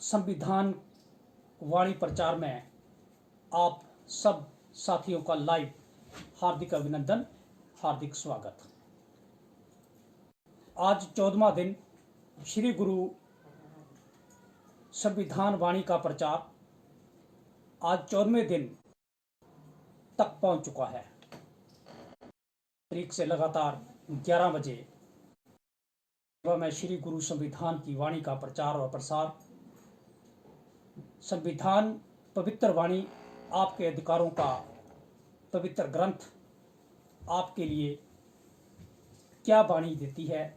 संविधान वाणी प्रचार में आप सब साथियों का लाइव हार्दिक अभिनंदन, हार्दिक स्वागत। आज 14वां दिन श्री गुरु संविधान वाणी का प्रचार आज 14वें दिन तक पहुंच चुका है। तारीख से लगातार 11 बजे मैं श्री गुरु संविधान की वाणी का प्रचार और प्रसार। संविधान पवित्र वाणी आपके अधिकारों का पवित्र ग्रंथ आपके लिए क्या वाणी देती है,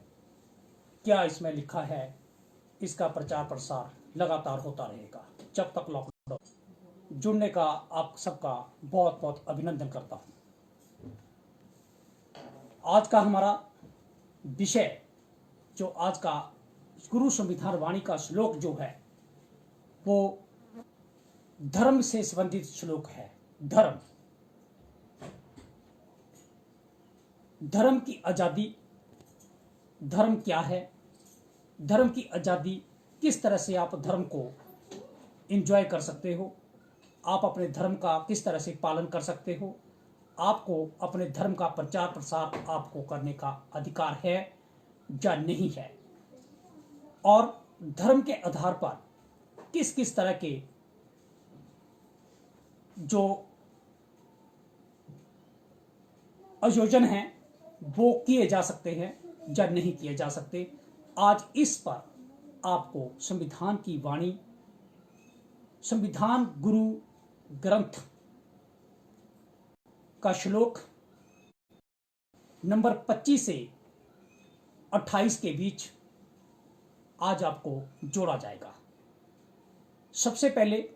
क्या इसमें लिखा है, इसका प्रचार प्रसार लगातार होता रहेगा जब तक लॉकडाउन। जुड़ने का आप सबका बहुत बहुत अभिनंदन करता हूं। आज का हमारा विषय, जो आज का गुरु संविधान वाणी का श्लोक जो है वो धर्म से संबंधित श्लोक है। धर्म की आजादी। धर्म क्या है? धर्म की आजादी, किस तरह से आप धर्म को एंजॉय कर सकते हो, आप अपने धर्म का किस तरह से पालन कर सकते हो, आपको अपने धर्म का प्रचार प्रसार आपको करने का अधिकार है या नहीं है, और धर्म के आधार पर किस किस तरह के जो आयोजन हैं वो किए जा सकते हैं या नहीं किए जा सकते। आज इस पर आपको संविधान की वाणी, संविधान गुरु ग्रंथ का श्लोक नंबर 25 से 28 के बीच आज आपको जोड़ा जाएगा। सबसे पहले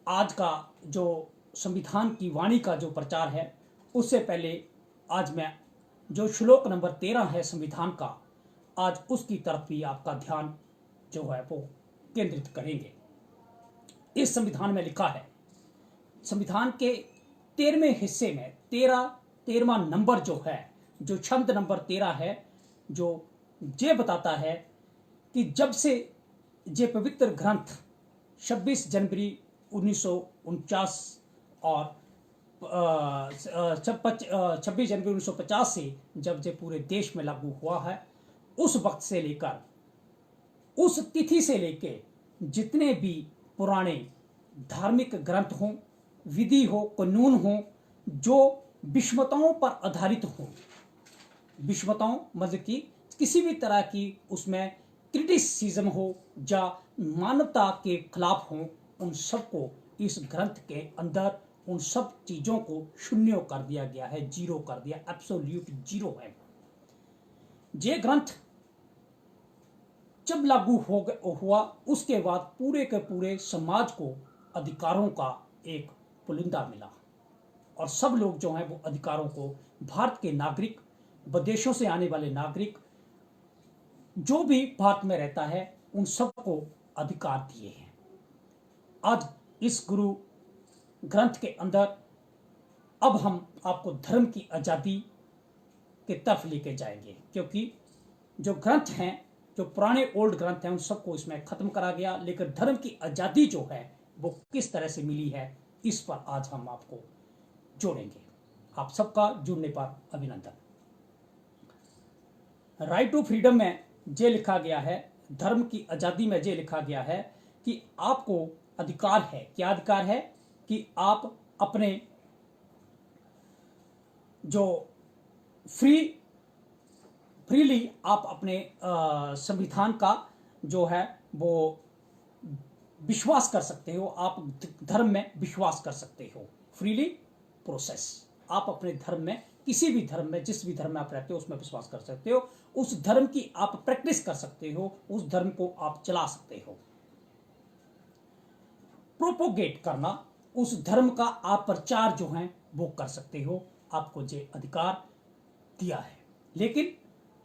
आज का जो संविधान की वाणी का जो प्रचार है, उससे पहले आज मैं जो श्लोक नंबर 13 है संविधान का, आज उसकी तरफ भी आपका ध्यान जो है वो केंद्रित करेंगे। इस संविधान में लिखा है, संविधान के 13वें हिस्से में 13वां नंबर जो है, जो छंद नंबर 13 है, जो ये बताता है कि जब से ये पवित्र ग्रंथ 26 जनवरी 1949 और 26 जनवरी 1950 से जब ये पूरे देश में लागू हुआ है, उस वक्त से लेकर उस तिथि से लेकर जितने भी पुराने धार्मिक ग्रंथ हों, विधि हो, कानून हो, जो विषमताओं पर आधारित हो, विषमताओं मतलब कि किसी भी तरह की उसमें क्रिटिसिज्म हो या मानवता के खिलाफ हो, उन सबको इस ग्रंथ के अंदर उन सब चीजों को शून्य कर दिया गया है, जीरो कर दिया, एब्सोल्यूट जीरो है। ये ग्रंथ जब लागू हुआ उसके बाद पूरे के पूरे समाज को अधिकारों का एक पुलिंदा मिला, और सब लोग जो हैं वो अधिकारों को, भारत के नागरिक, विदेशों से आने वाले नागरिक, जो भी भारत में रहता है, उन सबको अधिकार दिए हैं। आज इस गुरु ग्रंथ के अंदर अब हम आपको धर्म की आजादी के तरफ लेके जाएंगे, क्योंकि जो ग्रंथ हैं, जो पुराने ओल्ड ग्रंथ हैं, उन सबको इसमें खत्म करा गया, लेकिन धर्म की आजादी जो है वो किस तरह से मिली है, इस पर आज हम आपको जोड़ेंगे। आप सबका जुड़ने पर अभिनंदन। राइट टू फ्रीडम में ये लिखा गया है, धर्म की आजादी में ये लिखा गया है कि आपको अधिकार है, क्या अधिकार है, कि आप अपने जो फ्रीली आप अपने संविधान का जो है वो विश्वास कर सकते हो, आप धर्म में विश्वास कर सकते हो। फ्रीली प्रोसेस, आप अपने धर्म में, किसी भी धर्म में, जिस भी धर्म में आप रहते हो उसमें विश्वास कर सकते हो, उस धर्म की आप प्रैक्टिस कर सकते हो, उस धर्म को आप चला सकते हो। प्रोपोगेट करना, उस धर्म का आप प्रचार जो है वो कर सकते हो, आपको ये अधिकार दिया है। लेकिन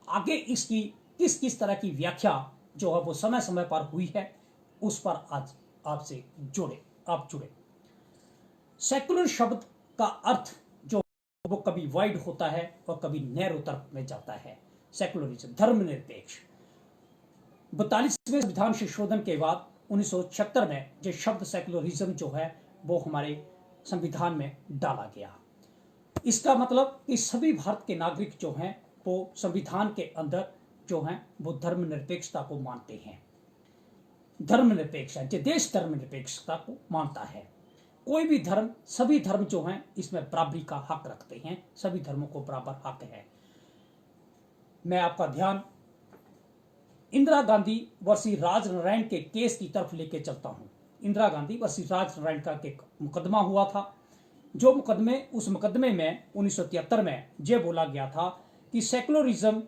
आगे इसकी किस किस तरह की व्याख्या जो है वो समय समय पर हुई है, उस पर आज आपसे जुड़े। सेकुलर शब्द का अर्थ जो वो कभी वाइड होता है और कभी नैरो तरफ में जाता है। सेकुलरिज्म, धर्मनिरपेक्ष। 42वें संविधान संशोधन के बाद 1976 में जो शब्द सेकुलरिज्म जो है वो हमारे संविधान में डाला गया। इसका मतलब कि सभी भारत के नागरिक जो हैं वो संविधान के अंदर जो हैं वो धर्मनिरपेक्षता को मानते हैं। धर्मनिरपेक्ष है, जो देश धर्मनिरपेक्षता को मानता है। कोई भी धर्म, सभी धर्म जो हैं इसमें बराबरी का हक रखते हैं, सभी धर्मों को बराबर हक है। मैं आपका ध्यान इंदिरा गांधी वर्सेस राजनारायण के केस की तरफ लेके चलता हूं। इंदिरा गांधी वर्सेस राजनारायण का एक मुकदमा हुआ था। जो उस मुकदमे में 1973 में यह बोला गया था कि secularism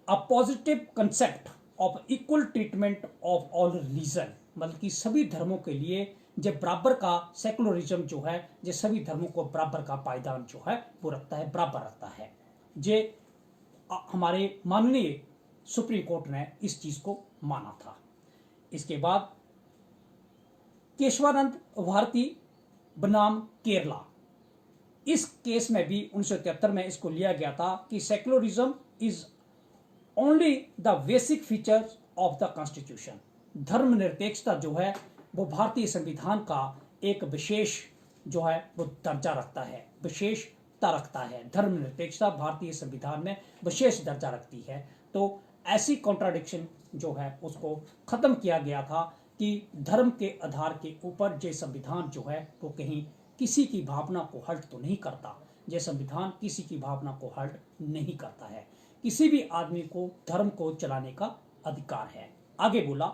a positive concept of equal treatment of all religion, मतलब कि सभी धर्मों के लिए जो बराबर का सेकुलरिज्म जो है, जो सभी धर्मों को बराबर का पायदान जो है वो रखता है, बराबर रखता है। जे हमारे माननीय सुप्रीम कोर्ट ने इस चीज को माना था। इसके बाद केशवानंद भारती बनाम केरला, इस केस में भी 1973 में इसको लिया गया था कि secularism is only the basic feature of the constitution. धर्मनिरपेक्षता जो है वो भारतीय संविधान का एक विशेष जो है वो दर्जा रखता है, विशेषता रखता है। धर्मनिरपेक्षता भारतीय संविधान में विशेष दर्जा रखती है। तो ऐसी कॉन्ट्राडिक्शन जो है उसको खत्म किया गया था कि धर्म के आधार के ऊपर जो संविधान जो है वो कहीं किसी की भावना को हर्ट तो नहीं करता। यह संविधान किसी की भावना को हर्ट नहीं करता है। किसी भी आदमी को धर्म को चलाने का अधिकार है। आगे बोला,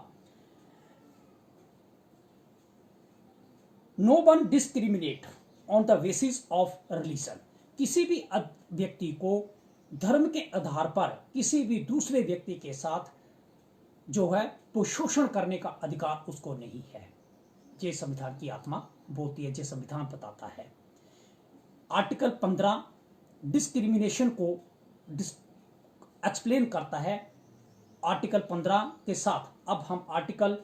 no one discriminate on the basis of religion. किसी भी व्यक्ति को धर्म के आधार पर किसी भी दूसरे व्यक्ति के साथ जो है वो शोषण करने का अधिकार उसको नहीं है। ये संविधान की आत्मा बोलती है, ये संविधान बताता है। आर्टिकल 15 डिस्क्रिमिनेशन को एक्सप्लेन करता है। आर्टिकल 15 के साथ अब हम आर्टिकल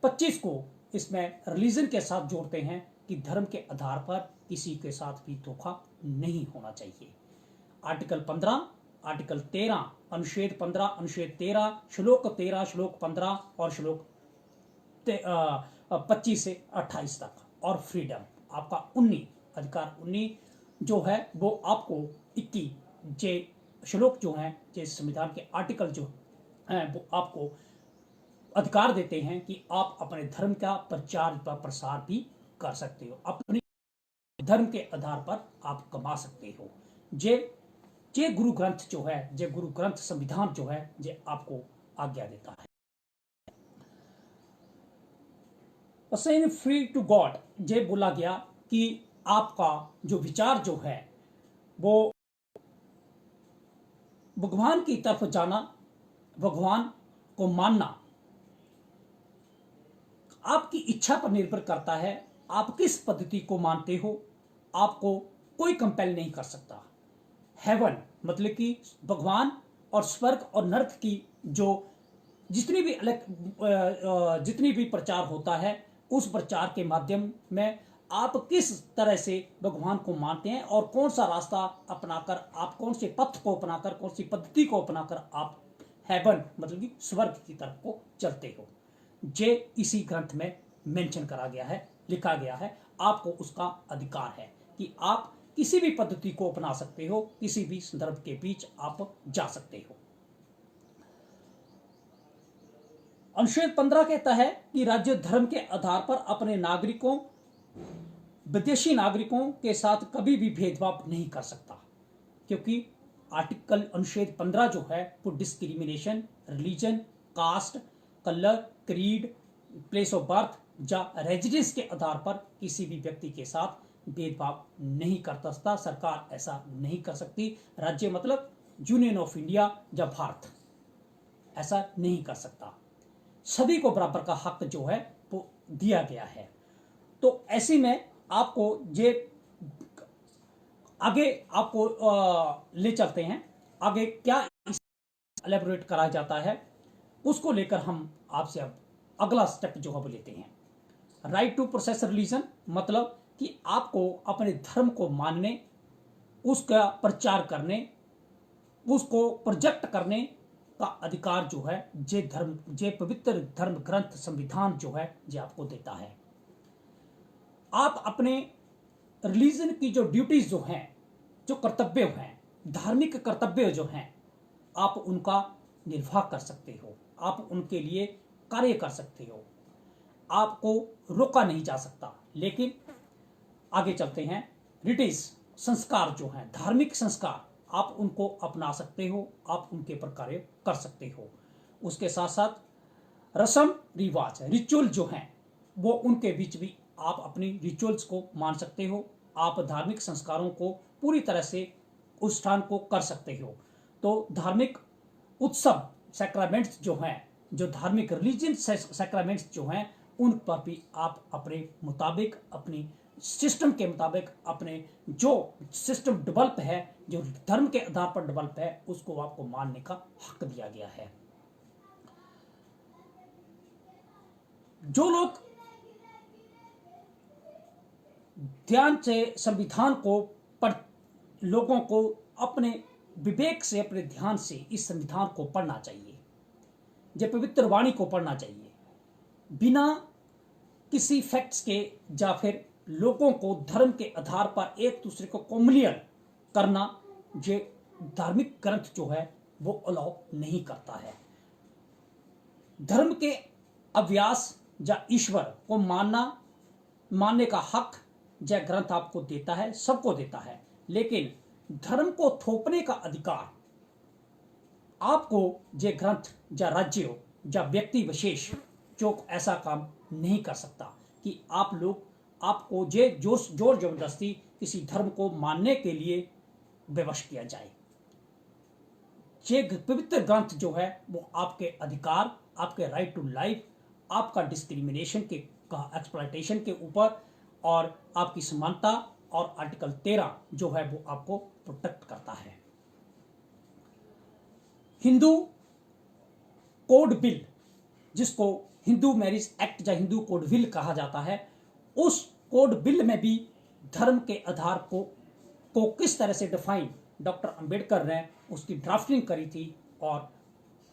25 को इसमें रिलीजन के साथ जोड़ते हैं कि धर्म के आधार पर किसी के साथ भी धोखा नहीं होना चाहिए। आर्टिकल 15, आर्टिकल 13, अनुच्छेद 15, अनुच्छेद 13, श्लोक 13, श्लोक 15 और श्लोक 25 से 28 तक, और फ्रीडम आपका 19, अधिकार 19 जो है वो आपको 21 जे श्लोक जो हैं, जे संविधान के आर्टिकल जो हैं वो आपको अधिकार देते हैं कि आप अपने धर्म का प्रचार व प्रसार भी कर सकते हो, अपने धर्म के आधार पर आप कमा सकते हो। जे गुरु ग्रंथ जो है, जे गुरु ग्रंथ संविधान जो है जे आपको आज्ञा देता है। फ्री टू गॉड, जे बोला गया कि आपका जो विचार जो है वो भगवान की तरफ जाना, भगवान को मानना आपकी इच्छा पर निर्भर करता है। आप किस पद्धति को मानते हो, आपको कोई कंपेल नहीं कर सकता। हेवन मतलब कि भगवान और स्वर्ग और नरक की जो जितनी भी प्रचार होता है, उस प्रचार के माध्यम में आप किस तरह से भगवान को मानते हैं और कौन सा रास्ता अपनाकर, आप कौन से पथ को अपनाकर, कौन सी पद्धति को अपनाकर आप हेवन मतलब कि स्वर्ग की तरफ को चलते हो, जे इसी ग्रंथ में मेंशन करा गया है, लिखा गया है। आपको उसका अधिकार है कि आप किसी भी पद्धति को अपना सकते हो, किसी भी संदर्भ के बीच आप जा सकते हो। अनुच्छेद 15 कहता है कि राज्य धर्म के आधार पर अपने नागरिकों, विदेशी नागरिकों के साथ कभी भी भेदभाव नहीं कर सकता, क्योंकि आर्टिकल अनुच्छेद 15 जो है वो discrimination, religion, caste, colour, creed, place of birth या रेजिडेंस के आधार पर किसी भी व्यक्ति के साथ भेदभाव नहीं करता सकता। सरकार ऐसा नहीं कर सकती। राज्य मतलब यूनियन ऑफ इंडिया या भारत ऐसा नहीं कर सकता। सभी को बराबर का हक जो है वो दिया गया है। तो ऐसे में आपको ये आगे आपको ले चलते हैं, आगे क्या एलेबोरेट करा जाता है उसको लेकर हम आपसे अब अगला स्टेप जो है वो लेते हैं। राइट टू प्रोसेस रिलीजन मतलब कि आपको अपने धर्म को मानने, उसका प्रचार करने, उसको प्रोजेक्ट करने का अधिकार जो है जे पवित्र धर्म ग्रंथ संविधान जो है जे आपको देता है। आप अपने रिलीजन की जो ड्यूटीज जो हैं, जो कर्तव्य हैं, धार्मिक कर्तव्य जो हैं, आप उनका निर्वाह कर सकते हो, आप उनके लिए कार्य कर सकते हो, आपको रोका नहीं जा सकता। लेकिन आगे चलते हैं, रिटिस संस्कार जो हैं, धार्मिक संस्कार, आप उनको अपना सकते हो, आप उनके पर कार्य कर सकते हो। उसके साथ साथ रस्म रिवाज, रिचुअल जो हैं, वो उनके बीच भी आप अपनी रिचुअल्स को मान सकते हो, आप धार्मिक संस्कारों को पूरी तरह से अनुष्ठान को कर सकते हो। तो धार्मिक उत्सव सैक्रामेंट्स जो हैं, जो धार्मिक रिलीजन सैक्रामेंट्स जो हैं, उन पर भी आप अपने मुताबिक, अपनी सिस्टम के मुताबिक, अपने जो सिस्टम डेवलप है, जो धर्म के आधार पर डेवलप है, उसको आपको मानने का हक दिया गया है। जो लोग ध्यान से संविधान को पढ़, लोगों को अपने विवेक से, अपने ध्यान से इस संविधान को पढ़ना चाहिए, जो पवित्र वाणी को पढ़ना चाहिए, बिना किसी फैक्ट्स के या फिर लोगों को धर्म के आधार पर एक दूसरे को कॉम्युनियन करना, जो धार्मिक ग्रंथ जो है वो अलाउ नहीं करता है। धर्म के अभ्यास या ईश्वर को मानने का हक यह ग्रंथ आपको देता है, सबको देता है, लेकिन धर्म को थोपने का अधिकार आपको ये ग्रंथ या राज्य या व्यक्ति विशेष जो ऐसा काम नहीं कर सकता कि आपको ये जोर जबरदस्ती किसी धर्म को मानने के लिए विवश किया जाए। ये पवित्र ग्रंथ जो है वो आपके अधिकार, आपके राइट टू लाइफ, आपका डिस्क्रिमिनेशन का एक्सप्लॉयटेशन के ऊपर और आपकी समानता और आर्टिकल 13 जो है वो आपको प्रोटेक्ट करता है। हिंदू कोड बिल, जिसको हिंदू मैरिज एक्ट या हिंदू कोड बिल कहा जाता है, उस कोड बिल में भी धर्म के आधार को किस तरह से डिफाइन डॉक्टर अंबेडकर ने उसकी ड्राफ्टिंग करी थी, और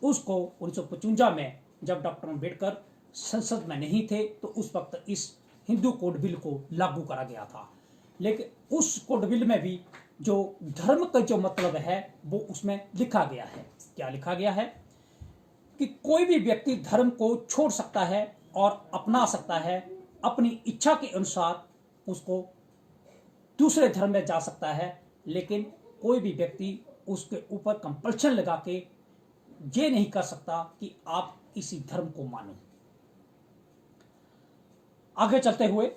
उसको 1955 में जब डॉक्टर अंबेडकर संसद में नहीं थे तो उस वक्त इस हिंदू कोड बिल को लागू करा गया था। लेकिन उस कोड बिल में भी जो धर्म का जो मतलब है वो उसमें लिखा गया है। क्या लिखा गया है कि कोई भी व्यक्ति धर्म को छोड़ सकता है और अपना सकता है, अपनी इच्छा के अनुसार उसको दूसरे धर्म में जा सकता है, लेकिन कोई भी व्यक्ति उसके ऊपर कंपल्शन लगा के ये नहीं कर सकता कि आप इसी धर्म को मानो। आगे चलते हुए,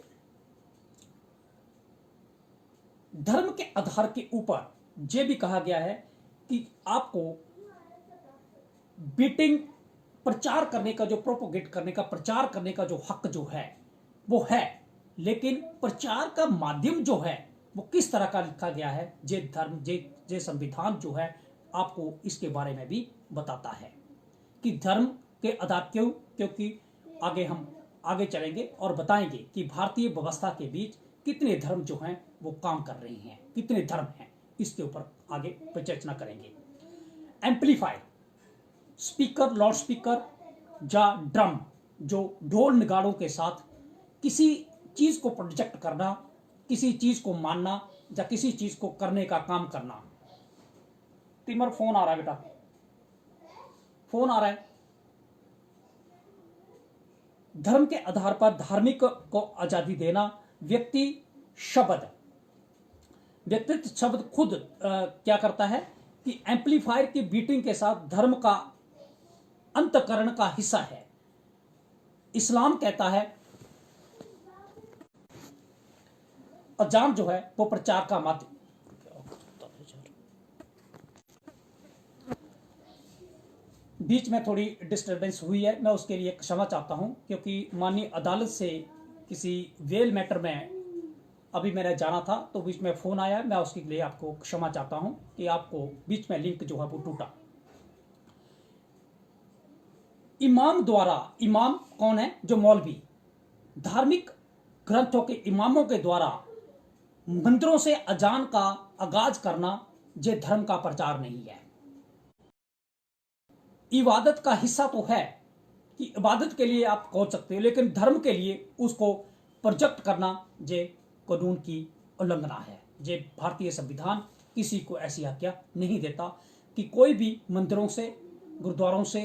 धर्म के आधार के ऊपर यह भी कहा गया है कि आपको बीटिंग प्रचार करने का, जो प्रोपोगेट करने का, प्रचार करने का जो हक जो है वो है, लेकिन प्रचार का माध्यम जो है वो किस तरह का लिखा गया है, ये संविधान जो है आपको इसके बारे में भी बताता है कि धर्म के आधार क्यों, क्योंकि हम आगे चलेंगे और बताएंगे कि भारतीय व्यवस्था के बीच कितने धर्म जो हैं वो काम कर रही हैं, कितने धर्म हैं, इसके ऊपर आगे चर्चा करेंगे। एम्पलीफायर, स्पीकर, लाउड स्पीकर या ड्रम, जो ढोल नगाड़ों के साथ किसी चीज को प्रोजेक्ट करना, किसी चीज को मानना या किसी चीज को करने का काम करना। तिमर फोन आ रहा है बेटा, फोन आ रहा है। धर्म के आधार पर धार्मिक को आजादी देना, व्यक्तित्व शब्द खुद क्या करता है कि एम्पलीफायर की बीटिंग के साथ धर्म का अंतकरण का हिस्सा है। इस्लाम कहता है अजान जो है वो प्रचार का माध्यम। बीच में थोड़ी डिस्टरबेंस हुई है, मैं उसके लिए क्षमा चाहता हूं, क्योंकि माननीय अदालत से किसी वेल मैटर में अभी मैंने जाना था तो बीच में फोन आया, मैं उसके लिए आपको क्षमा चाहता हूं कि आपको बीच में लिंक जो है वो टूटा। इमाम द्वारा, इमाम कौन है? जो मौलवी, धार्मिक ग्रंथों के इमामों के द्वारा मंदिरों से अजान का आगाज करना, यह धर्म का प्रचार नहीं है। इबादत का हिस्सा तो है कि इबादत के लिए आप कह सकते हो, लेकिन धर्म के लिए उसको प्रोजेक्ट करना जे कानून की उल्लंघना है। जे भारतीय संविधान किसी को ऐसी आज्ञा नहीं देता कि कोई भी मंदिरों से, गुरुद्वारों से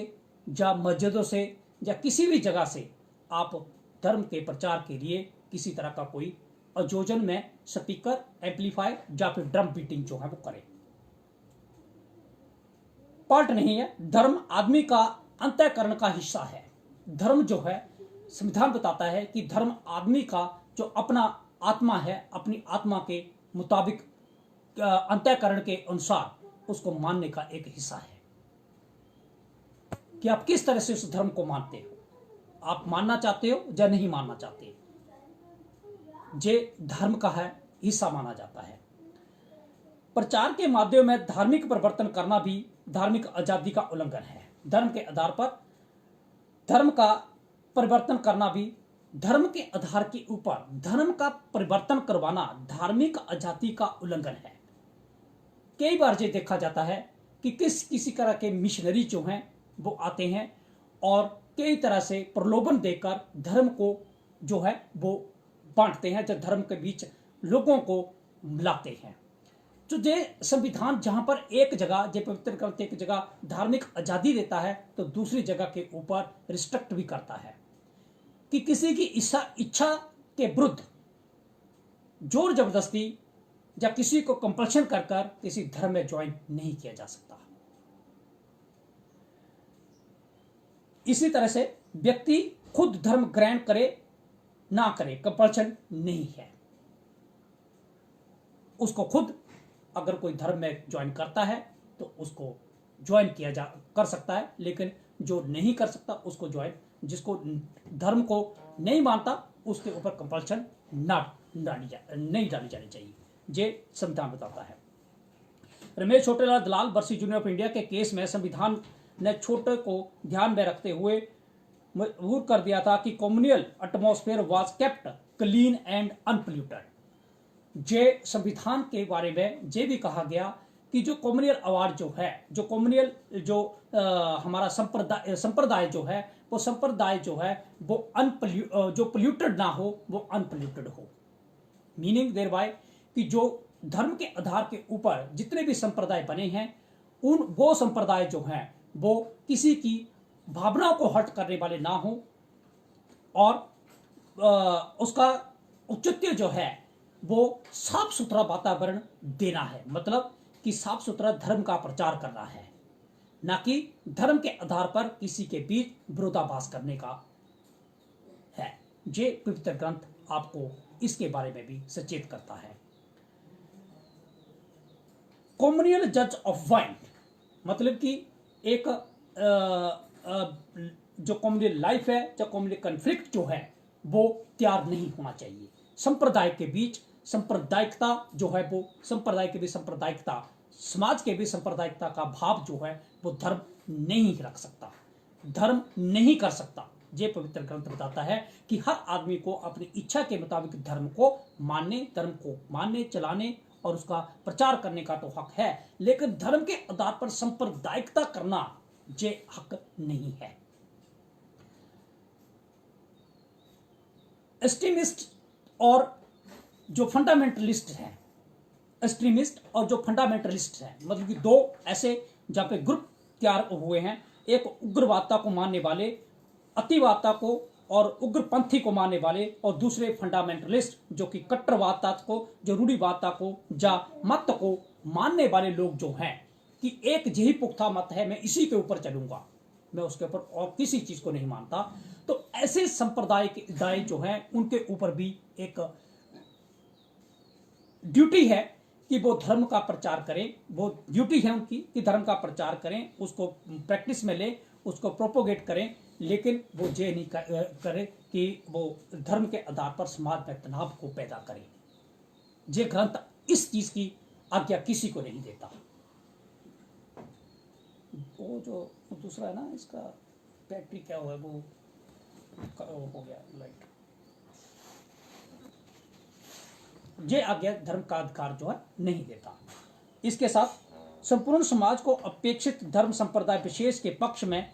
या मस्जिदों से या किसी भी जगह से आप धर्म के प्रचार के लिए किसी तरह का कोई आयोजन में स्पीकर, एम्पलीफायर या फिर ड्रम बीटिंग जो है वो करें। पार्ट नहीं है। धर्म आदमी का अंतःकरण का हिस्सा है। धर्म जो है, संविधान बताता है कि धर्म आदमी का जो अपना आत्मा है, अपनी आत्मा के मुताबिक अंतःकरण के अनुसार उसको मानने का एक हिस्सा है कि आप किस तरह से उस धर्म को मानते हो, आप मानना चाहते हो या नहीं मानना चाहते, जे धर्म का है हिस्सा माना जाता है। प्रचार के माध्यम में धार्मिक परिवर्तन करना भी धार्मिक आजादी का उल्लंघन है। धर्म के आधार पर धर्म का परिवर्तन करना भी, धर्म के आधार के ऊपर धर्म का परिवर्तन करवाना धार्मिक आजादी का उल्लंघन है। कई बार ये देखा जाता है कि किसी तरह के मिशनरी जो हैं वो आते हैं और कई तरह से प्रलोभन देकर धर्म को जो है वो बांटते हैं, जो धर्म के बीच लोगों को मिलाते हैं। तो ये संविधान जहां पर एक जगह जे पवित्र ग्रंथ एक जगह धार्मिक आजादी देता है तो दूसरी जगह के ऊपर रिस्ट्रिक्ट भी करता है कि किसी की इच्छा के विरुद्ध जोर जबरदस्ती या किसी को कंपल्शन कर कर किसी धर्म में ज्वाइन नहीं किया जा सकता। इसी तरह से व्यक्ति खुद धर्म ग्रहण करे ना करे, कंपल्शन नहीं है। उसको खुद अगर कोई धर्म में ज्वाइन करता है तो उसको ज्वाइन किया जा कर सकता है, लेकिन जो नहीं कर सकता उसको ज्वाइन, जिसको धर्म को नहीं मानता उसके ऊपर कंपल्शन नहीं डाली जानी चाहिए। ये संविधान बताता है। रमेश छोटेलाल दलाल वर्सेस यूनियन ऑफ इंडिया के केस में संविधान ने छोटे को ध्यान में रखते हुए मजबूर कर दिया था कि communal atmosphere was kept clean and unpolluted. जे संविधान के बारे में ये भी कहा गया कि जो कम्युनल अवार्ड जो है, जो कम्युनल जो हमारा संप्रदाय जो है वो संप्रदाय जो है वो जो पोल्यूटेड ना हो, वो अनपोल्यूटेड हो। मीनिंग देयर बाय कि जो धर्म के आधार के ऊपर जितने भी संप्रदाय बने हैं वो संप्रदाय जो हैं वो किसी की भावनाओं को हर्ट करने वाले ना हो और उसका औचित्य जो है वो साफ सुथरा वातावरण देना है। मतलब कि साफ सुथरा धर्म का प्रचार करना है, ना कि धर्म के आधार पर किसी के बीच विरोधाभास करने का है। ये पवित्र ग्रंथ आपको इसके बारे में भी सचेत करता है। कॉम्युनल जज ऑफ वाइन मतलब कि एक जो कॉम्युनल लाइफ है, जो कॉम्युनल कन्फ्लिक्ट जो है वो तैयार नहीं होना चाहिए। संप्रदाय के बीच सांप्रदायिकता जो है वो संप्रदाय के बीच सांप्रदायिकता, समाज के बीच सांप्रदायिकता का भाव जो है वो धर्म नहीं रख सकता, धर्म नहीं कर सकता। ये पवित्र ग्रंथ बताता है कि हर आदमी को अपनी इच्छा के मुताबिक धर्म को मानने चलाने और उसका प्रचार करने का तो हक है, लेकिन धर्म के आधार पर सांप्रदायिकता करना ये हक नहीं है। एक्सट्रीमिस्ट और जो फंडामेंटलिस्ट हैं, एक्सट्रीमिस्ट और जो फंडामेंटलिस्ट हैं, मतलब कि दो ऐसे जहां पे ग्रुप तैयार हुए हैं। एक उग्रवादता को मानने वाले, अतिवादता को और उग्रपंथी को मानने वाले, और दूसरे फंडामेंटलिस्ट जो कि कट्टरवादता को, जो रूढ़िवादता को या मत को मानने वाले लोग जो हैं कि एक यही पुख्ता मत है, मैं इसी के ऊपर चलूंगा, मैं उसके ऊपर और किसी चीज को नहीं मानता। तो ऐसे संप्रदाय के दाय जो हैं उनके ऊपर भी एक ड्यूटी है कि वो धर्म का प्रचार करें। वो ड्यूटी है उनकी कि धर्म का प्रचार करें, उसको प्रैक्टिस में ले, उसको प्रोपोगेट करें, लेकिन वो ये नहीं करे कि वो धर्म के आधार पर समाज में तनाव को पैदा करे। ये ग्रंथ इस चीज की आज्ञा किसी को नहीं देता। वो जो दूसरा है ना, इसका बैटरी क्या हुआ है, वो हो गया लाइट। ये आज्ञा धर्म का अधिकार जो है नहीं देता। इसके साथ संपूर्ण समाज को अपेक्षित धर्म संप्रदाय विशेष के पक्ष में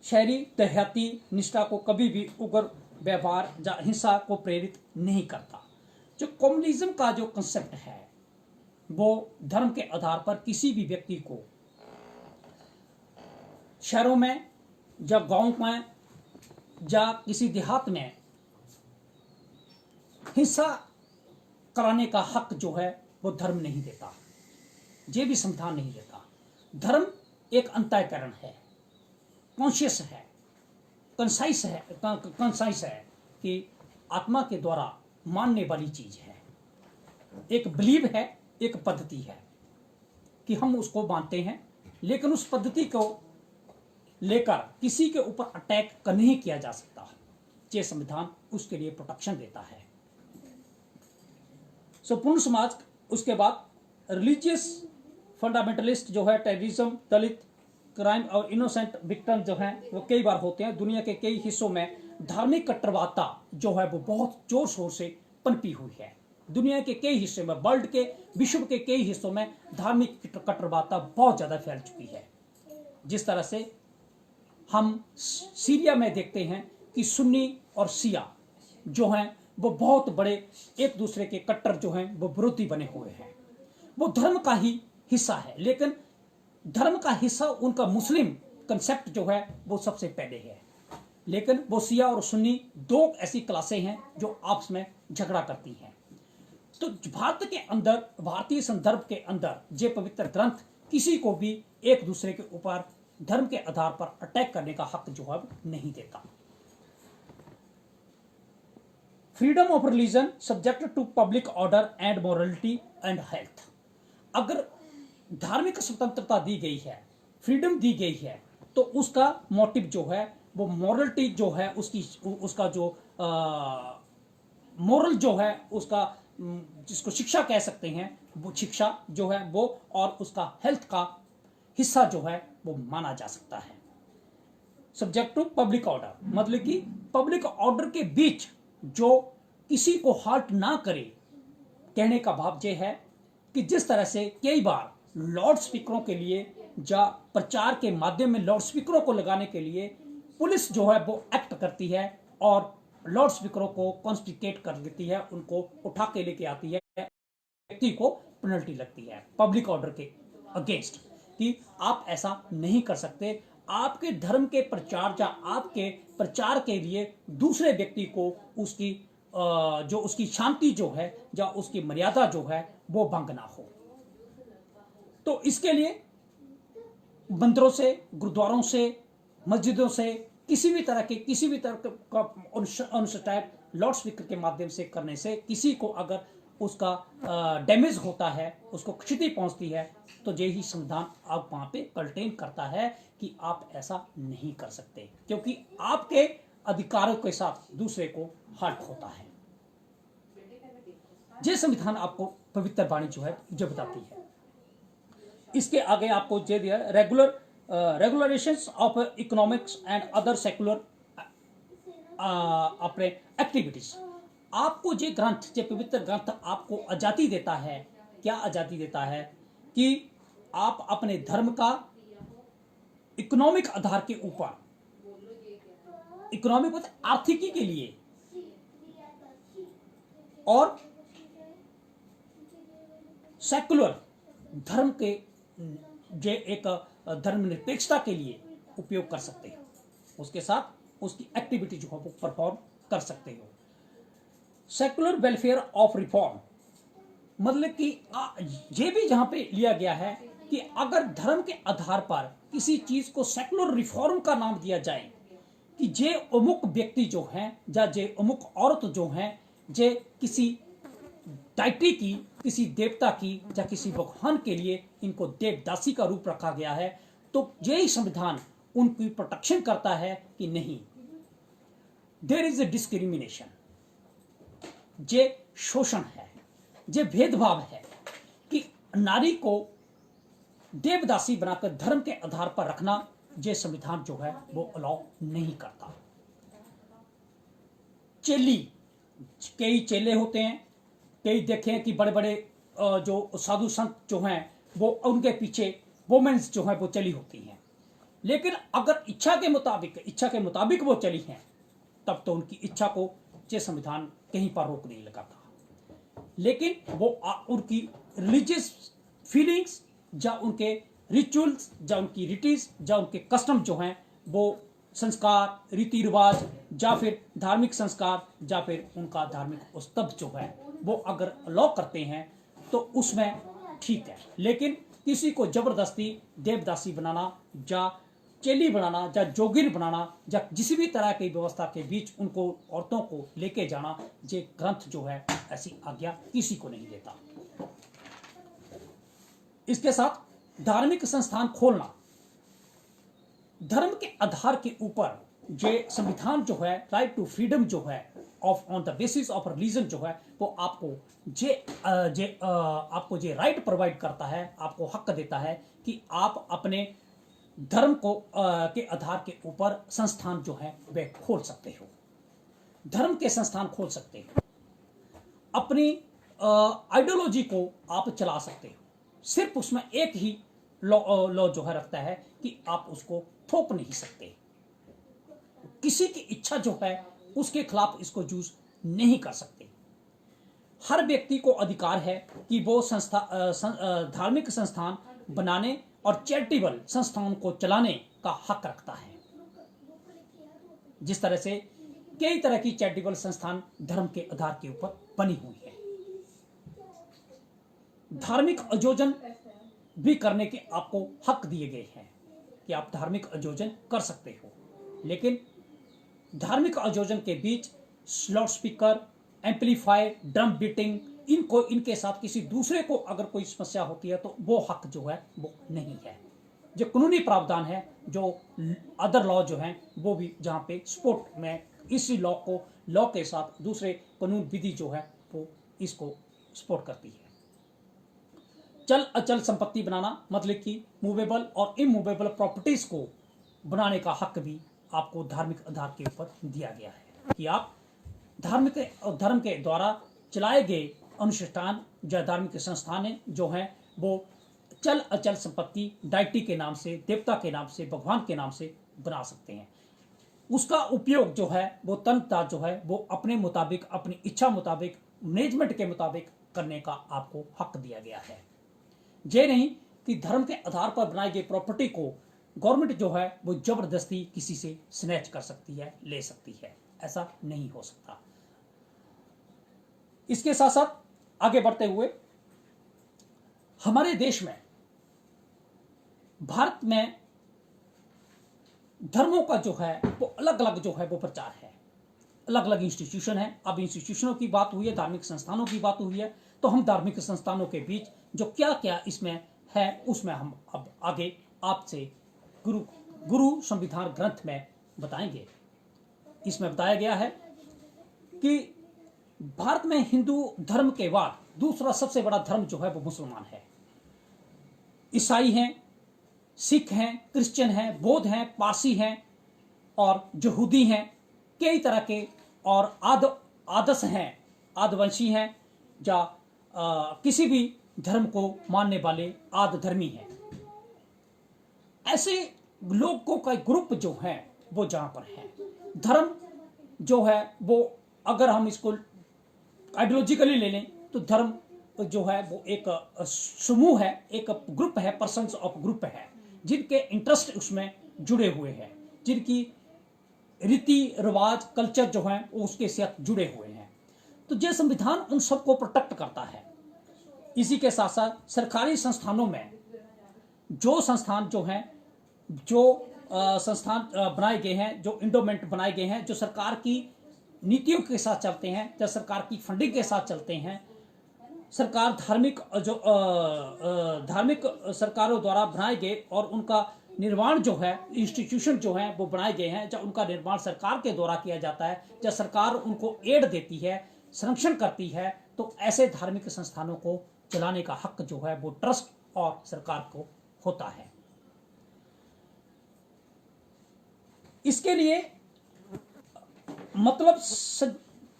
शहरी देहाती निष्ठा को कभी भी उग्र व्यवहार या हिंसा को प्रेरित नहीं करता। जो कम्युनिज्म का जो कंसेप्ट है वो धर्म के आधार पर किसी भी व्यक्ति को शहरों में या गांव में या किसी देहात में हिंसा कराने का हक जो है वो धर्म नहीं देता, ये भी संविधान नहीं देता। धर्म एक अंतःकरण है, कॉन्शियस है, कंसाइस है कि आत्मा के द्वारा मानने वाली चीज है, एक बिलीव है, एक पद्धति है कि हम उसको मानते हैं, लेकिन उस पद्धति को लेकर किसी के ऊपर अटैक नहीं किया जा सकता। ये संविधान उसके लिए प्रोटेक्शन देता है। पूर्ण समाज, उसके बाद रिलीजियस फंडामेंटलिस्ट जो है, टेररिज्म, दलित, क्राइम और इनोसेंट विक्टिम जो है वो कई बार होते हैं। दुनिया के कई हिस्सों में धार्मिक कट्टरवादता जो है वो बहुत जोर शोर से पनपी हुई है। दुनिया के कई हिस्सों में, वर्ल्ड के, विश्व के कई हिस्सों में धार्मिक कट्टरवादता बहुत ज्यादा फैल चुकी है। जिस तरह से हम सीरिया में देखते हैं कि सुन्नी और शिया जो हैं वो बहुत बड़े एक दूसरे के कट्टर जो हैं वो विरोधी बने हुए हैं। वो धर्म का ही हिस्सा है, लेकिन धर्म का हिस्सा उनका मुस्लिम कंसेप्ट जो है वो सबसे पहले है। लेकिन वो शिया और सुन्नी दो ऐसी क्लासें हैं जो आपस में झगड़ा करती हैं। तो भारत के अंदर, भारतीय संदर्भ के अंदर ये पवित्र ग्रंथ किसी को भी एक दूसरे के ऊपर धर्म के आधार पर अटैक करने का हक जो है नहीं देता। Freedom of religion subject to public order and morality and health. अगर धार्मिक स्वतंत्रता दी गई है, फ्रीडम दी गई है, तो उसका मोटिव जो है वो मोरलिटी जो है, उसका जो मोरल जो है, उसका जिसको शिक्षा कह सकते हैं, वो शिक्षा जो है वो, और उसका हेल्थ का हिस्सा जो है वो माना जा सकता है। सब्जेक्ट टू पब्लिक ऑर्डर मतलब कि पब्लिक ऑर्डर के बीच जो किसी को हार्ट ना करे। कहने का भाव यह है कि जिस तरह से कई बार लाउड स्पीकरों के लिए या प्रचार के माध्यम में लाउड स्पीकरों को लगाने के लिए पुलिस जो है वो एक्ट करती है और लाउड स्पीकरों को कॉन्फिस्केट कर देती है, उनको उठा के लेके आती है, व्यक्ति को पेनल्टी लगती है पब्लिक ऑर्डर के अगेंस्ट कि आप ऐसा नहीं कर सकते। आपके धर्म के प्रचार या आपके प्रचार के लिए दूसरे व्यक्ति को उसकी जो उसकी शांति जो है या उसकी मर्यादा जो है वो भंग ना हो। तो इसके लिए मंदिरों से, गुरुद्वारों से, मस्जिदों से, किसी भी तरह का अनुष्ठान लाउड स्पीकर के माध्यम से करने से किसी को अगर उसका डैमेज होता है, उसको क्षति पहुंचती है, तो यही संविधान आप वहां पे कंटेन करता है कि आप ऐसा नहीं कर सकते, क्योंकि आपके अधिकारों के साथ दूसरे को हर्ट होता है। ये संविधान आपको पवित्र वाणी जो है जो बताती है। इसके आगे आपको ये दिया regulations of economics and other secular अपने एक्टिविटीज। आपको ये ग्रंथ, ये पवित्र ग्रंथ आपको आजादी देता है। क्या आजादी देता है? कि आप अपने धर्म का इकोनॉमिक आधार के ऊपर, इकोनॉमिक मतलब आर्थिकी के लिए, और सेकुलर धर्म के जो एक धर्मनिरपेक्षता के लिए उपयोग कर सकते हो, उसके साथ उसकी एक्टिविटी जो है वो परफॉर्म कर सकते हो। सेकुलर वेलफेयर ऑफ रिफॉर्म मतलब कि ये भी जहां पे लिया गया है कि अगर धर्म के आधार पर किसी चीज को सेकुलर रिफॉर्म का नाम दिया जाए कि जे अमुक व्यक्ति जो हैं या जे अमुक औरत जो हैं, जे किसी डाइटी की, किसी देवता की या किसी भगवान के लिए इनको देवदासी का रूप रखा गया है, तो यही संविधान उनकी प्रोटेक्शन करता है कि नहीं, देयर इज ए डिस्क्रिमिनेशन, जे शोषण है, जे भेदभाव है कि नारी को देवदासी बनाकर धर्म के आधार पर रखना, ये संविधान जो है वो अलाउ नहीं करता। चेली, कई चेले होते हैं, कई देखे हैं कि बड़े बड़े जो साधु संत जो हैं वो उनके पीछे वोमेन्स जो है वो चली होती हैं। लेकिन अगर इच्छा के मुताबिक वो चली हैं, तब तो उनकी इच्छा को ये संविधान कहीं पर रोक नहीं लगाता। लेकिन वो उनकी रिलीजियस फीलिंग्स या उनके रिचुअल्स या उनकी रिटीज या उनके कस्टम जो हैं, वो संस्कार, रीति रिवाज या फिर धार्मिक संस्कार या फिर उनका धार्मिक स्तंभ जो है वो अगर अलाउ करते हैं तो उसमें ठीक है। लेकिन किसी को जबरदस्ती देवदासी बनाना या चेली बनाना या जोगिन बनाना या किसी भी तरह की व्यवस्था के बीच उनको औरतों को लेके जाना, ये ग्रंथ जो है ऐसी आज्ञा किसी को नहीं देता। इसके साथ धार्मिक संस्थान खोलना, धर्म के आधार के ऊपर ये संविधान जो है राइट टू फ्रीडम जो है of on the basis of religion जो है वो आपको आपको ये राइट प्रोवाइड करता है, आपको हक देता है कि आप अपने धर्म को के आधार के ऊपर संस्थान जो है वे खोल सकते हो, धर्म के संस्थान खोल सकते हो, अपनी आइडियोलॉजी को आप चला सकते हो। सिर्फ उसमें एक ही लॉ जो है रखता है कि आप उसको थोप नहीं सकते, किसी की इच्छा जो है उसके खिलाफ इसको यूज नहीं कर सकते। हर व्यक्ति को अधिकार है कि वो धार्मिक संस्थान बनाने और चैरिटेबल संस्थाओं को चलाने का हक रखता है। जिस तरह से कई तरह की चैरिटेबल संस्थान धर्म के आधार के ऊपर बनी हुई है। धार्मिक आयोजन भी करने के आपको हक दिए गए हैं कि आप धार्मिक आयोजन कर सकते हो, लेकिन धार्मिक आयोजन के बीच loudspeaker, amplifier, drum beating, इनके साथ किसी दूसरे को अगर कोई समस्या होती है तो वो हक जो है वो नहीं है। जो कानूनी प्रावधान है, जो अदर लॉ जो है वो भी जहाँ पे सपोर्ट में इसी लॉ के साथ दूसरे कानून विधि जो है वो इसको सपोर्ट करती है। चल अचल संपत्ति बनाना, मतलब कि मूवेबल और इमूवेबल प्रॉपर्टीज को बनाने का हक भी आपको धार्मिक आधार के ऊपर दिया गया है कि आप धर्म के द्वारा चलाए गए अनुष्ठान या धार्मिक संस्थान जो हैं वो चल अचल संपत्ति डायटी के नाम से, देवता के नाम से, भगवान के नाम से बना सकते हैं। उसका उपयोग जो है वो तंत्रता जो है वो अपने मुताबिक, अपनी इच्छा मुताबिक, मैनेजमेंट के मुताबिक करने का आपको हक दिया गया है। ये नहीं कि धर्म के आधार पर बनाई गई प्रॉपर्टी को गवर्नमेंट जो है वो जबरदस्ती किसी से स्नैच कर सकती है, ले सकती है, ऐसा नहीं हो सकता। इसके साथ साथ आगे बढ़ते हुए हमारे देश में, भारत में धर्मों का जो है वो अलग अलग जो है वो प्रचार है, अलग अलग इंस्टीट्यूशन है। अब इंस्टीट्यूशनों की बात हुई है, धार्मिक संस्थानों की बात हुई है, तो हम धार्मिक संस्थानों के बीच जो क्या क्या इसमें है उसमें हम अब आगे आपसे गुरु संविधान ग्रंथ में बताएंगे। इसमें बताया गया है कि भारत में हिंदू धर्म के बाद दूसरा सबसे बड़ा धर्म जो है वो मुसलमान है। ईसाई हैं, सिख हैं, क्रिश्चियन हैं, बौद्ध हैं, पारसी हैं और यहूदी हैं, कई तरह के और आदर्श हैं, आदिवंशी हैं या किसी भी धर्म को मानने वाले आद धर्मी हैं। ऐसे लोगों का ग्रुप जो है वो जहां पर है, धर्म जो है वो अगर हम इसको आइडियोलॉजिकली ले लें तो धर्म जो है वो एक समूह है, एक ग्रुप है, पर्सन्स ऑफ ग्रुप है जिनके इंटरेस्ट उसमें जुड़े हुए हैं, जिनकी रीति रिवाज कल्चर जो है वो उसके साथ जुड़े हुए हैं। तो ये संविधान उन सबको प्रोटेक्ट करता है। इसी के साथ साथ सरकारी संस्थानों में जो संस्थान जो हैं, जो संस्थान बनाए गए हैं, जो इंडोमेंट बनाए गए हैं, जो सरकार की नीतियों के साथ चलते हैं, जो सरकार की फंडिंग के साथ चलते हैं, सरकार धार्मिक सरकारों द्वारा बनाए गए और उनका निर्माण जो है, इंस्टीट्यूशन जो है वो बनाए गए हैं, जब उनका निर्माण सरकार के द्वारा किया जाता है, जब सरकार उनको एड देती है, संरक्षण करती है, तो ऐसे धार्मिक संस्थानों को चलाने का हक जो है वो ट्रस्ट और सरकार को होता है। इसके लिए मतलब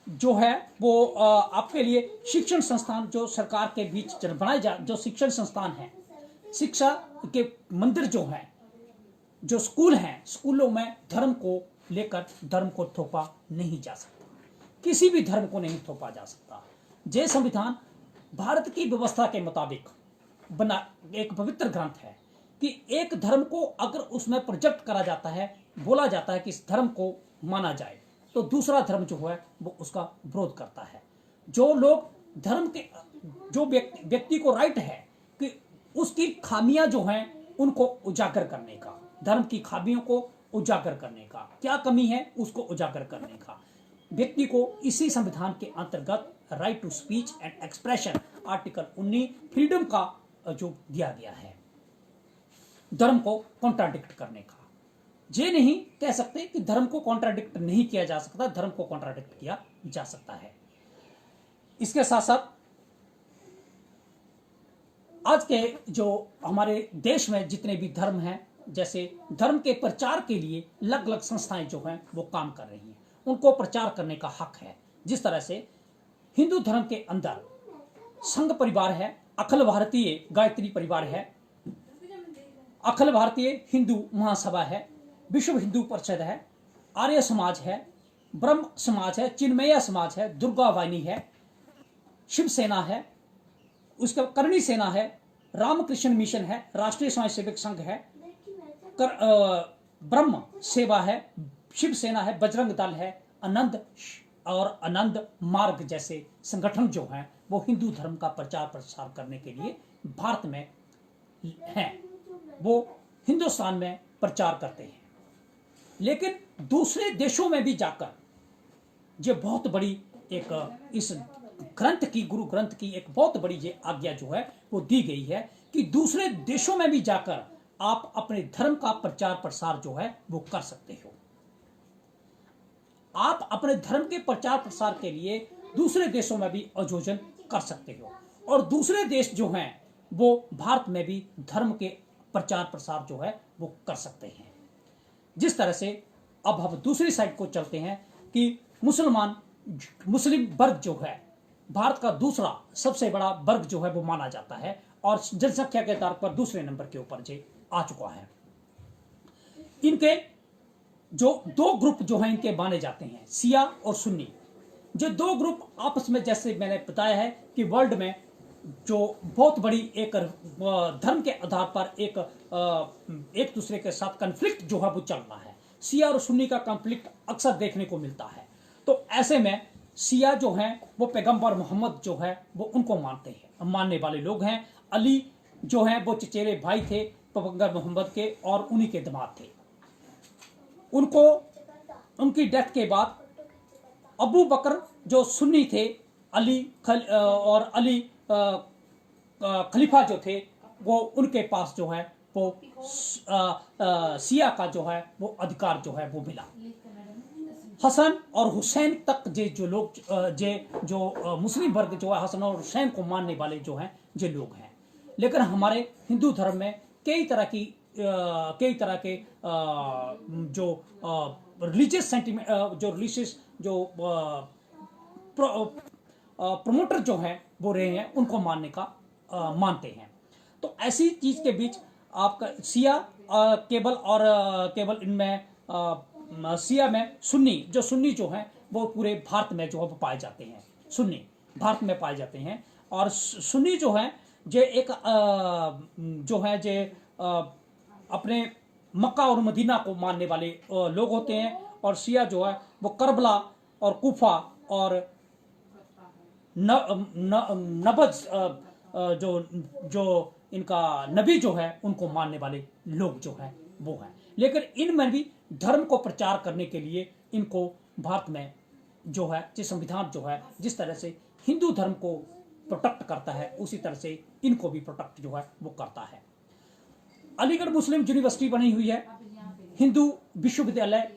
जो है वो आपके लिए शिक्षण संस्थान जो सरकार के बीच बनाए जा, जो शिक्षण संस्थान है शिक्षा के मंदिर जो हैं, जो स्कूल हैं, स्कूलों में धर्म को लेकर धर्म को थोपा नहीं जा सकता, किसी भी धर्म को नहीं थोपा जा सकता। ये संविधान भारत की व्यवस्था के मुताबिक बना एक पवित्र ग्रंथ है कि एक धर्म को अगर उसमें प्रोजेक्ट करा जाता है, बोला जाता है कि इस धर्म को माना जाए, तो दूसरा धर्म जो है वो उसका विरोध करता है। जो लोग धर्म के, जो व्यक्ति को राइट है कि उसकी खामियां जो हैं उनको उजागर करने का, धर्म की खामियों को उजागर करने का, क्या कमी है उसको उजागर करने का, व्यक्ति को इसी संविधान के अंतर्गत right to speech and expression article 19 freedom का जो दिया गया है, धर्म को कॉन्ट्राडिक्ट करने का। ये नहीं कह सकते कि धर्म को कॉन्ट्राडिक्ट नहीं किया जा सकता, धर्म को कॉन्ट्राडिक्ट किया जा सकता है। इसके साथ साथ आज के जो हमारे देश में जितने भी धर्म हैं, जैसे धर्म के प्रचार के लिए अलग अलग संस्थाएं जो हैं वो काम कर रही हैं, उनको प्रचार करने का हक है। जिस तरह से हिंदू धर्म के अंदर संघ परिवार है, अखिल भारतीय गायत्री परिवार है, अखिल भारतीय हिंदू महासभा है, विश्व हिंदू परिषद है, आर्य समाज है, ब्रह्म समाज है, चिन्मय समाज है, दुर्गा वाहिनी है, शिवसेना है, उसके करणी सेना है, रामकृष्ण मिशन है, राष्ट्रीय स्वयं सेवक संघ है, ब्रह्म सेवा है, शिवसेना है, बजरंग दल है, आनंद और आनंद मार्ग जैसे संगठन जो हैं वो हिंदू धर्म का प्रचार प्रसार करने के लिए भारत में हैं, वो हिंदुस्तान में प्रचार करते हैं। लेकिन दूसरे देशों में भी जाकर ये बहुत बड़ी एक इस ग्रंथ की, गुरु ग्रंथ की एक बहुत बड़ी ये आज्ञा जो है वो दी गई है कि दूसरे देशों में भी जाकर आप अपने धर्म का प्रचार प्रसार जो है वो कर सकते हो। आप अपने धर्म के प्रचार प्रसार के लिए दूसरे देशों में भी आयोजन कर सकते हो, और दूसरे देश जो हैं वो भारत में भी धर्म के प्रचार प्रसार जो है वो कर सकते हैं। जिस तरह से अब हम दूसरी साइड को चलते हैं कि मुस्लिम वर्ग जो है भारत का दूसरा सबसे बड़ा वर्ग जो है वो माना जाता है, और जनसंख्या के आधार पर दूसरे नंबर के ऊपर जे आ चुका है। इनके जो दो ग्रुप जो हैं इनके माने जाते हैं, शिया और सुन्नी। जो दो ग्रुप आपस में, जैसे मैंने बताया है कि वर्ल्ड में जो बहुत बड़ी एक धर्म के आधार पर एक दूसरे के साथ कन्फ्लिक्ट जो है वो चल रहा है, शिया और सुन्नी का कन्फ्लिक्ट अक्सर देखने को मिलता है। तो ऐसे में शिया जो हैं वो पैगंबर मोहम्मद जो है वो उनको मानते हैं, मानने वाले लोग हैं। अली जो हैं वो चचेरे भाई थे पैगंबर मोहम्मद के और उन्हीं के दामाद थे। उनको उनकी डेथ के बाद अबू बकर जो सुन्नी थे, अली खलीफा जो थे वो उनके पास जो है वो शिया का जो है वो अधिकार जो है वो मिला। हसन और हुसैन तक जो लोग जो मुस्लिम वर्ग जो है हसन और हुसैन को मानने वाले जो हैं ये लोग हैं। लेकिन हमारे हिंदू धर्म में कई तरह के जो रिलीजियस सेंटिमेंट, जो रिलीजियस जो प्रमोटर जो हैं वो रहे हैं, उनको मानते हैं। तो ऐसी चीज के बीच आपका शिया केवल इनमें शिया में सुन्नी जो हैं वो पूरे भारत में जो है वो पाए जाते हैं, सुन्नी भारत में पाए जाते हैं। और सुन्नी जो है जे एक जो है जे अपने मक्का और मदीना को मानने वाले लोग होते हैं, और शिया जो है वो करबला और कूफा और नबज जो इनका नबी जो है उनको मानने वाले लोग जो है वो हैं। लेकिन इनमें भी धर्म को प्रचार करने के लिए इनको भारत में जो है जिस संविधान जो है जिस तरह से हिंदू धर्म को प्रोटेक्ट करता है उसी तरह से इनको भी प्रोटेक्ट जो है वो करता है। अलीगढ़ मुस्लिम यूनिवर्सिटी बनी हुई है, हिंदू विश्वविद्यालय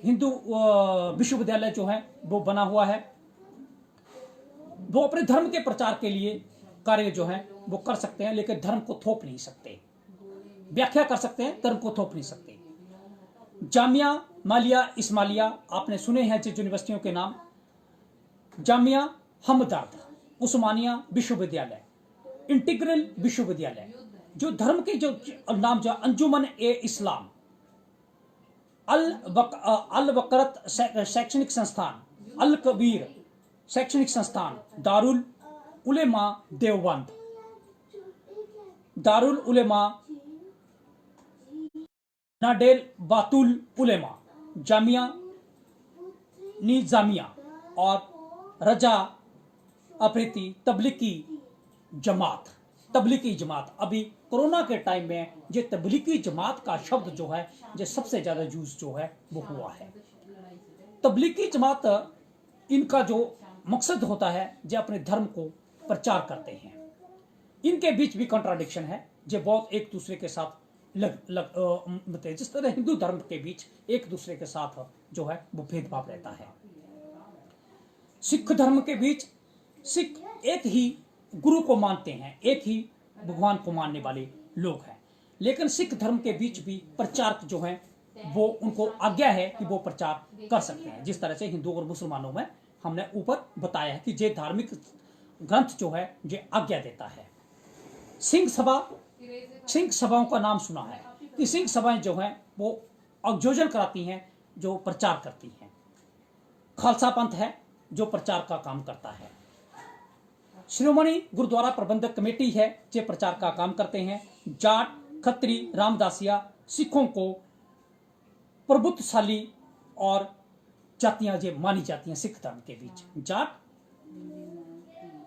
जो है वो बना हुआ है। वो अपने धर्म के प्रचार के लिए कार्य जो है वो कर सकते हैं, लेकिन धर्म को थोप नहीं सकते। व्याख्या कर सकते हैं, धर्म को थोप नहीं सकते। जामिया मालिया इस्माइलिया आपने सुने हैं जिन यूनिवर्सिटियों के नाम, जामिया हमदर्द उस्मानिया विश्वविद्यालय, इंटीग्रल विश्वविद्यालय, जो धर्म के जो नाम जो अंजुमन ए इस्लाम, अल बकरत शैक्षणिक संस्थान, अल कबीर शैक्षणिक संस्थान, दारुल उलेमा देवबंद, दारुल उलेमा नाडेल बातुल उलेमा, जामिया निजामिया और रजा अफरीती तबलीगी जमात। तबलीगी जमात, अभी कोरोना के टाइम में ये तबलीगी जमात का शब्द जो है ये सबसे ज्यादा यूज जो है वो हुआ है। तबलीगी जमात, इनका जो मकसद होता है जो अपने धर्म को प्रचार करते हैं। इनके बीच भी कॉन्ट्राडिक्शन है, जो बहुत एक दूसरे के साथ मतलब जिस तरह हिंदू धर्म के बीच एक दूसरे के साथ जो है वो भेदभाव रहता है। सिख धर्म के बीच सिख एक ही गुरु को मानते हैं, एक ही भगवान को मानने वाले लोग हैं, लेकिन सिख धर्म के बीच भी प्रचारक जो हैं वो उनको आज्ञा है कि वो प्रचार कर सकते हैं। जिस तरह से हिंदू और मुसलमानों में हमने ऊपर बताया है कि ये धार्मिक ग्रंथ जो है ये आज्ञा देता है। सिंह सभाओं का नाम सुना है कि सिंह सभाएं जो हैं वो आयोजन कराती हैं, जो प्रचार करती हैं। खालसा पंथ है जो प्रचार का काम करता है। श्रोमणी गुरुद्वारा प्रबंधक कमेटी है जो प्रचार का काम करते हैं। जाट, खत्री, रामदासिया सिखों को प्रभुत्वशाली और जातियां जो मानी जाती हैं सिख धर्म के बीच। जाट,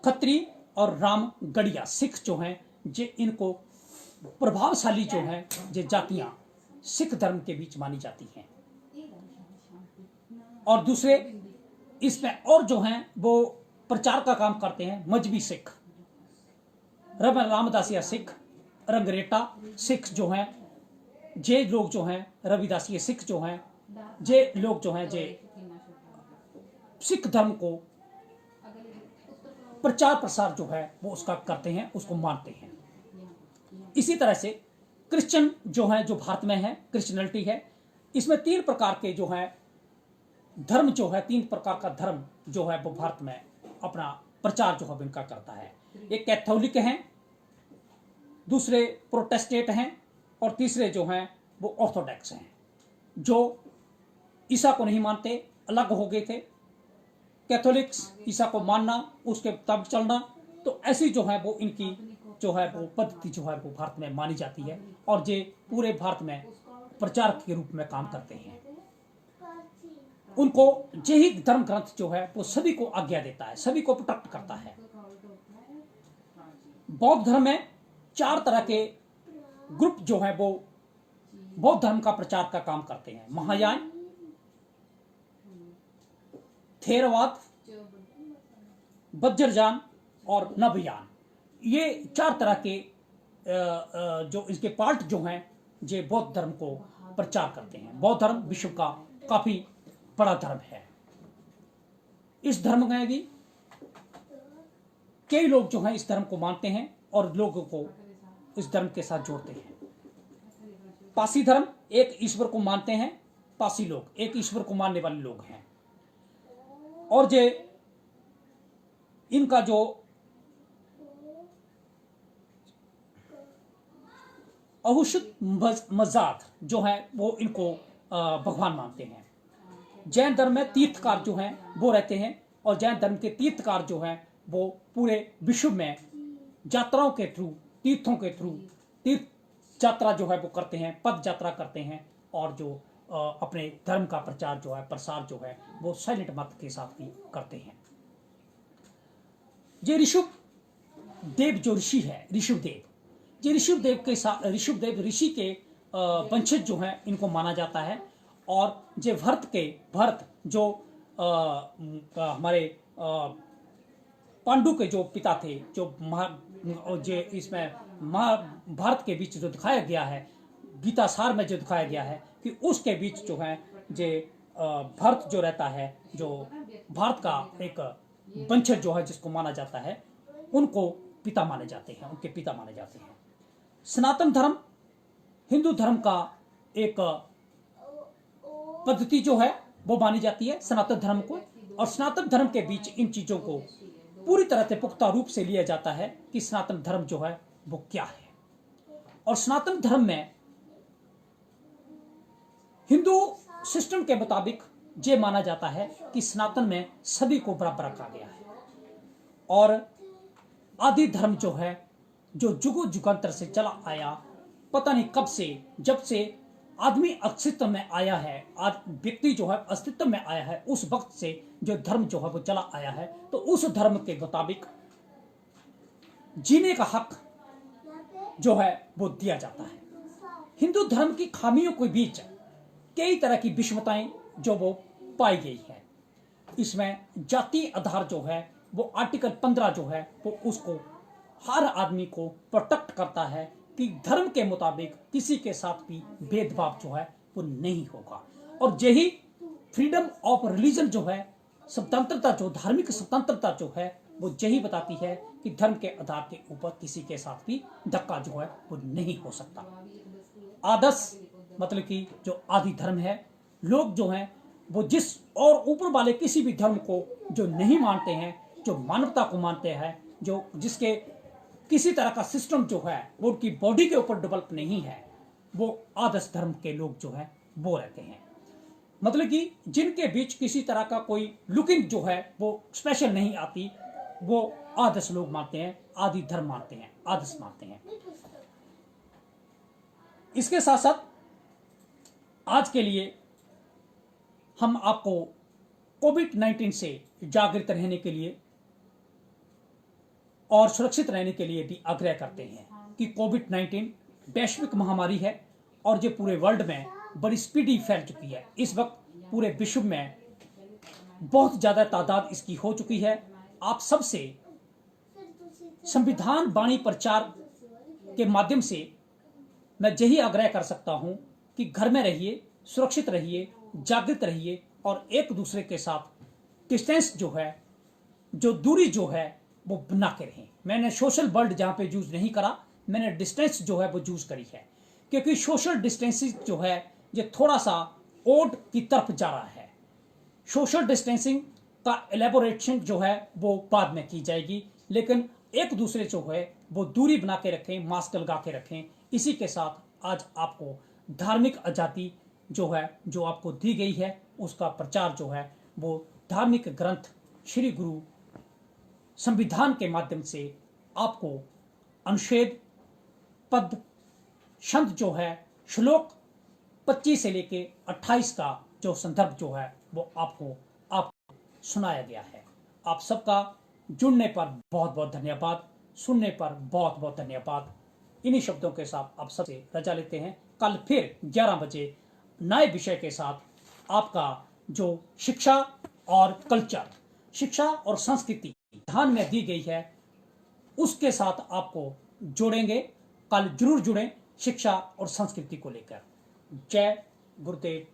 खत्री और रामगढ़िया सिख जो हैं जे इनको प्रभावशाली जो है जो जातियां सिख धर्म के बीच मानी जाती हैं। और दूसरे इसमें और जो हैं वो प्रचार का काम करते हैं मजहबी सिख, रामदासिया सिख, रंगरेटा सिख जो हैं, जे लोग जो हैं रविदासिया सिख जो हैं, जे लोग जो हैं जे सिख धर्म को प्रचार प्रसार जो है वो उसका करते हैं, उसको मानते हैं। इसी तरह से क्रिश्चियन जो है, जो भारत में है, क्रिश्चियनिटी है। इसमें 3 प्रकार के जो है धर्म जो है, 3 प्रकार का धर्म जो है वो भारत में अपना प्रचार जो है इनका करता है। एक कैथोलिक हैं, दूसरे प्रोटेस्टेंट हैं और तीसरे जो हैं वो ऑर्थोडॉक्स हैं, जो ईसा को नहीं मानते, अलग हो गए थे। कैथोलिक्स ईसा को मानना, उसके तब चलना, तो ऐसी जो है वो इनकी जो है वो पद्धति जो है वो भारत में मानी जाती है और जे पूरे भारत में प्रचारक के रूप में काम करते हैं। उनको जे ही धर्म ग्रंथ जो है वो सभी को आज्ञा देता है, सभी को प्रोटेक्ट करता है। बौद्ध धर्म में 4 तरह के ग्रुप जो है वो बौद्ध धर्म का प्रचार का काम करते हैं। महायान, थेरवाद, वज्रयान और नवयान। ये 4 तरह के जो इसके पार्ट जो हैं ये बौद्ध धर्म को प्रचार करते हैं। बौद्ध धर्म विश्व का काफी बड़ा धर्म है। इस धर्म में भी कई लोग जो हैं इस धर्म को मानते हैं और लोगों को इस धर्म के साथ जोड़ते हैं। पासी धर्म एक ईश्वर को मानते हैं, पासी लोग एक ईश्वर को मानने वाले लोग हैं और जे इनका जो अहुषुत मजात जो है वो इनको भगवान मानते हैं। जैन धर्म में तीर्थकार जो हैं वो रहते हैं और जैन धर्म के तीर्थकार जो हैं वो पूरे विश्व में यात्राओं के थ्रू, तीर्थों के थ्रू तीर्थ यात्रा जो है वो करते हैं, पद यात्रा करते हैं और जो अपने धर्म का प्रचार जो है, प्रसार जो है वो साइलेंट मत के साथ भी करते हैं। ये ऋषभ देव जो ऋषि है, ऋषभदेव, ये ऋषभदेव के साथ ऋषभदेव ऋषि के वंशज जो हैं इनको माना जाता है। और जे भरत जो हमारे पांडु के जो पिता थे, जो जे इसमें महाभारत के बीच जो दिखाया गया है, गीता सार में जो दिखाया गया है कि उसके बीच जो है जे भरत जो रहता है, जो भारत का एक वंशज जो है जिसको माना जाता है, उनको पिता माने जाते हैं, उनके पिता माने जाते हैं। सनातन धर्म हिंदू धर्म का एक पद्धति जो है वो मानी जाती है सनातन धर्म को, और सनातन धर्म के बीच इन चीजों को पूरी तरह से पुख्ता रूप से लिया जाता है कि सनातन धर्म जो है वो क्या है। और सनातन धर्म में हिंदू सिस्टम के मुताबिक ये माना जाता है कि सनातन में सभी को बराबर रखा गया है और आदि धर्म जो है, जो जुगो जुगांतर से चला आया, पता नहीं कब से, जब से आदमी अस्तित्व में आया है, व्यक्ति जो है अस्तित्व में आया है, उस वक्त से जो धर्म जो है वो चला आया है, तो उस धर्म के मुताबिक जीने का हक जो है वो दिया जाता है। हिंदू धर्म की खामियों के बीच कई तरह की विषमताएं जो वो पाई गई है। इसमें जाति आधार जो है वो आर्टिकल 15 जो है वो उसको हर आदमी को प्रोटेक्ट करता है कि धर्म के मुताबिक किसी के साथ भी भेदभाव जो है वो नहीं होगा। और यही फ्रीडम ऑफ रिलीजन जो है, स्वतंत्रता, जो धार्मिक स्वतंत्रता जो है वो यही बताती है कि धर्म के आधार के ऊपर किसी के साथ भी धक्का जो है वो नहीं हो सकता। आदर्श मतलब कि जो आदि धर्म है, लोग जो हैं वो जिस और ऊपर वाले किसी भी धर्म को जो नहीं मानते हैं, जो मानवता को मानते हैं, जो जिसके किसी तरह का सिस्टम जो है वो उनकी बॉडी के ऊपर डेवलप नहीं है, वो आदर्श धर्म के लोग जो है वो रहते हैं। मतलब कि जिनके बीच किसी तरह का कोई लुकिंग जो है वो स्पेशल नहीं आती, वो आदर्श लोग मानते हैं, आदि धर्म मानते हैं, आदर्श मानते हैं। इसके साथ साथ आज के लिए हम आपको कोविड-19 से जागृत रहने के लिए और सुरक्षित रहने के लिए भी आग्रह करते हैं कि कोविड-19 वैश्विक महामारी है और जो पूरे वर्ल्ड में बड़ी स्पीडी फैल चुकी है। इस वक्त पूरे विश्व में बहुत ज्यादा तादाद इसकी हो चुकी है। आप सबसे संविधान वाणी प्रचार के माध्यम से मैं यही आग्रह कर सकता हूं कि घर में रहिए, सुरक्षित रहिए, जागृत रहिए और एक दूसरे के साथ डिस्टेंस जो है, जो दूरी जो है वो बना के रहें। मैंने सोशल वर्ल्ड जहां पे यूज नहीं करा, मैंने डिस्टेंस जो है वो यूज करी है, क्योंकि सोशल डिस्टेंसिंग जो है ये थोड़ा सा ओड की तरफ जा रहा है। सोशल डिस्टेंसिंग का एलेबोरेशन जो है वो बाद में की जाएगी, लेकिन एक दूसरे जो है वो दूरी बना के रखें, मास्क लगा के रखें। इसी के साथ आज आपको धार्मिक आजादी जो है, जो आपको दी गई है, उसका प्रचार जो है वो धार्मिक ग्रंथ श्री गुरु संविधान के माध्यम से आपको अनुच्छेद, पद, छंद जो है, श्लोक 25 से लेके 28 का जो संदर्भ जो है वो आपको सुनाया गया है। आप सबका जुड़ने पर बहुत बहुत धन्यवाद, सुनने पर बहुत बहुत धन्यवाद। इन्हीं शब्दों के साथ आप सबसे रजा लेते हैं। कल फिर 11 बजे नए विषय के साथ आपका जो शिक्षा और कल्चर, शिक्षा और संस्कृति ध्यान में दी गई है, उसके साथ आपको जोड़ेंगे। कल जरूर जुड़ें शिक्षा और संस्कृति को लेकर। जय गुरुदेव।